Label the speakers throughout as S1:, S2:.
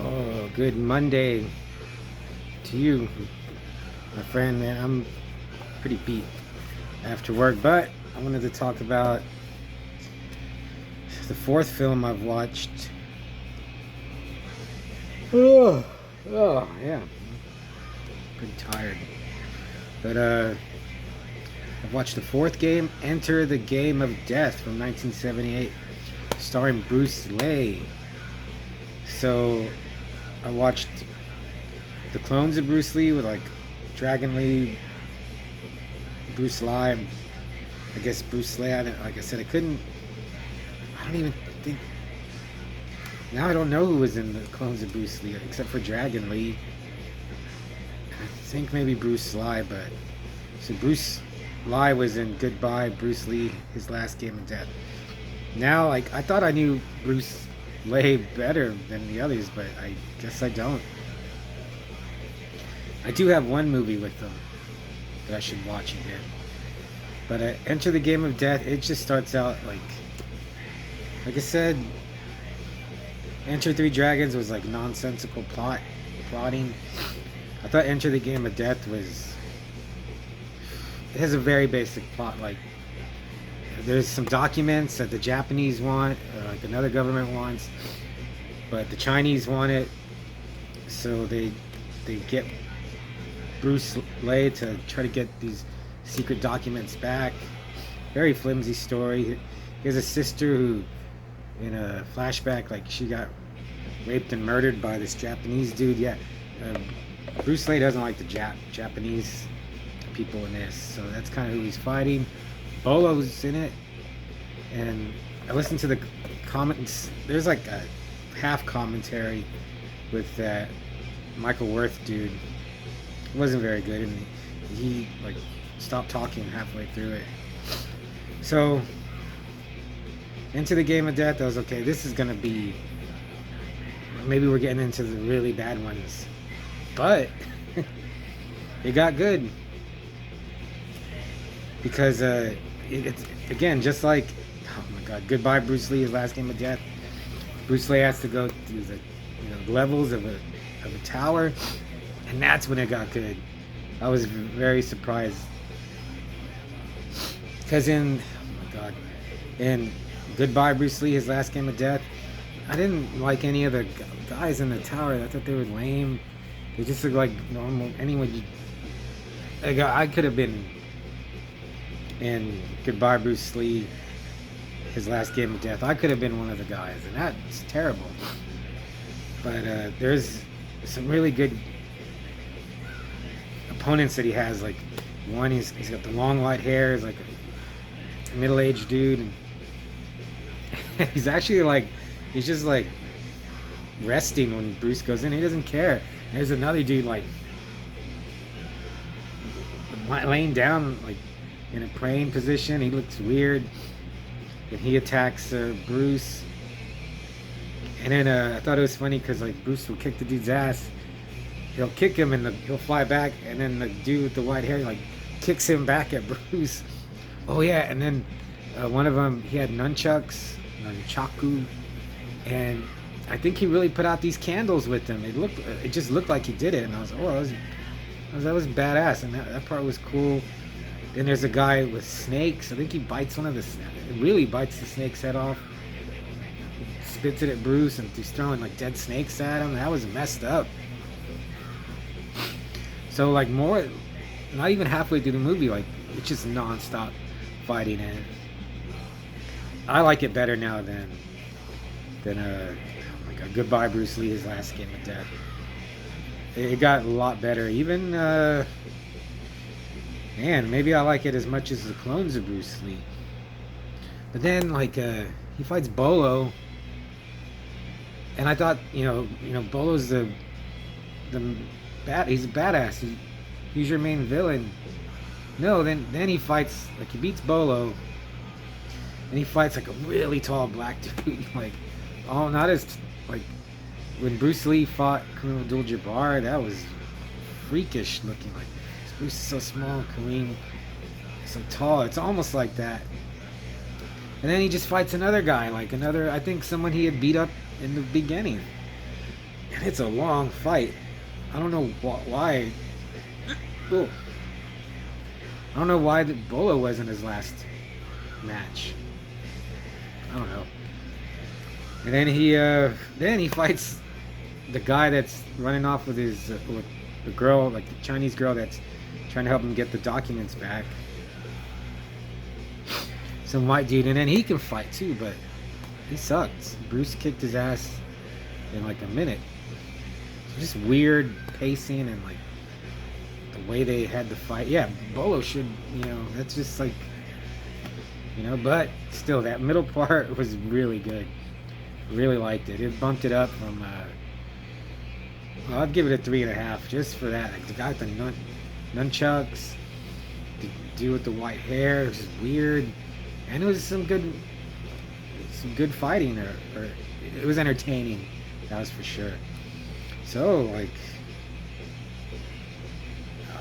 S1: Oh, good Monday to you, my friend. Man, I'm pretty beat after work, but I wanted to talk about the fourth film I've watched. Oh, yeah, pretty tired. But I've watched the fourth game, Enter the Game of Death from 1978, starring Bruce Lee. So I watched the clones of Bruce Lee with like Dragon Lee, Bruce Lee. I guess Bruce Lee. Like I said, I couldn't. I don't even think. Now I don't know who was in the clones of Bruce Lee except for Dragon Lee. I think maybe Bruce Lee, but so Bruce Lee was in Goodbye Bruce Lee, his last game of death. Now, like I thought I knew Bruce Lee better than the others, but I guess I don't. I do have one movie with them that I should watch again. But Enter the Game of Death, it just starts out like I said, Enter Three Dragons was like nonsensical plotting. I thought Enter the Game of Death was. It has a very basic plot. Like there's some documents that the Japanese want, or like another government wants, but the Chinese want it, so they get Bruce Lee to try to get these secret documents back. Very flimsy story. He has a sister who, in a flashback, like she got raped and murdered by this Japanese dude. Yeah, Bruce Lee doesn't like the Japanese people in this, so that's kind of who he's fighting. Bolo's in it, and I listened to the comments. There's like a half commentary with that Michael Worth dude. It wasn't very good, and he like stopped talking halfway through it. So into the Game of Death, I was okay. This is gonna be, maybe we're getting into the really bad ones, but it got good because it's again just like, oh my god, Goodbye Bruce Lee, his last game of death. Bruce Lee has to go through the levels of a tower, and that's when it got good. I was very surprised because oh my god, in Goodbye Bruce Lee, his last game of death, I didn't like any of the guys in the tower. I thought they were lame. They just looked like normal. Anyone, I could have been in Goodbye Bruce Lee, his last game of death. I could have been one of the guys, and that's terrible. But there's some really good opponents that he has. Like one, he's got the long white hair. He's like a middle-aged dude, and he's actually like, he's just like resting when Bruce goes in. He doesn't care. There's another dude like laying down like in a praying position. He looks weird, and he attacks Bruce. And then I thought it was funny because like Bruce will kick the dude's ass. He'll kick him and he'll fly back, and then the dude with the white hair like kicks him back at Bruce. Oh yeah, and then one of them, he had nunchucks, nunchaku, and I think he really put out these candles with them. It just looked like he did it, and I was, that was badass, and that part was cool. Then there's a guy with snakes. I think he bites really bites the snake's head off. Spits it at Bruce, and he's throwing like dead snakes at him. That was messed up. So like not even halfway through the movie, like it's just non-stop fighting, and I like it better now than oh my god, Goodbye Bruce Lee, his last game of death. It got a lot better. Even man, maybe I like it as much as the clones of Bruce Lee. But then like he fights Bolo, and I thought Bolo's he's a badass. He's your main villain. No, then he fights, like he beats Bolo, and he fights like a really tall black dude. Like, oh, not as like when Bruce Lee fought Kareem Abdul-Jabbar, that was freakish looking. Like Bruce is so small, Kareem so tall. It's almost like that. And then he just fights another guy, I think someone he had beat up in the beginning. And it's a long fight. I don't know why. Oh. I don't know why the Bolo wasn't his last match. I don't know. And then he fights the guy that's running off with his with the girl, like the Chinese girl that's trying to help him get the documents back. Some white dude, and then he can fight too, but he sucked. Bruce kicked his ass in like a minute. Just weird pacing and like the way they had the fight. Yeah, Bolo should, that's just like, but still, that middle part was really good. Really liked it. It bumped it up from, well, I'd give it a 3.5 just for that. Like the guy with the nunchucks, the dude with the white hair, it was just weird. And it was some good fighting, or it was entertaining, that was for sure. So, like,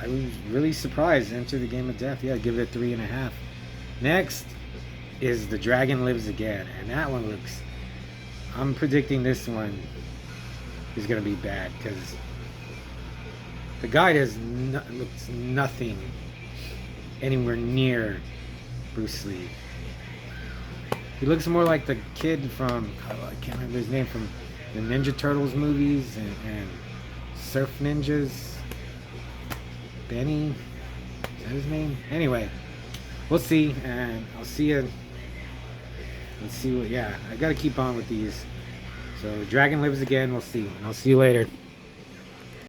S1: I was really surprised. Enter the Game of Death. Yeah, I'd give it a 3.5. Next is The Dragon Lives Again, and that one looks, I'm predicting this one is going to be bad, because the guy looks nothing anywhere near Bruce Lee. He looks more like the kid from, I can't remember his name, from the Ninja Turtles movies and Surf Ninjas. Benny, is that his name? Anyway, we'll see, and I'll see you. Let's see what, I gotta keep on with these. So Dragon Lives Again, we'll see. And I'll see you later.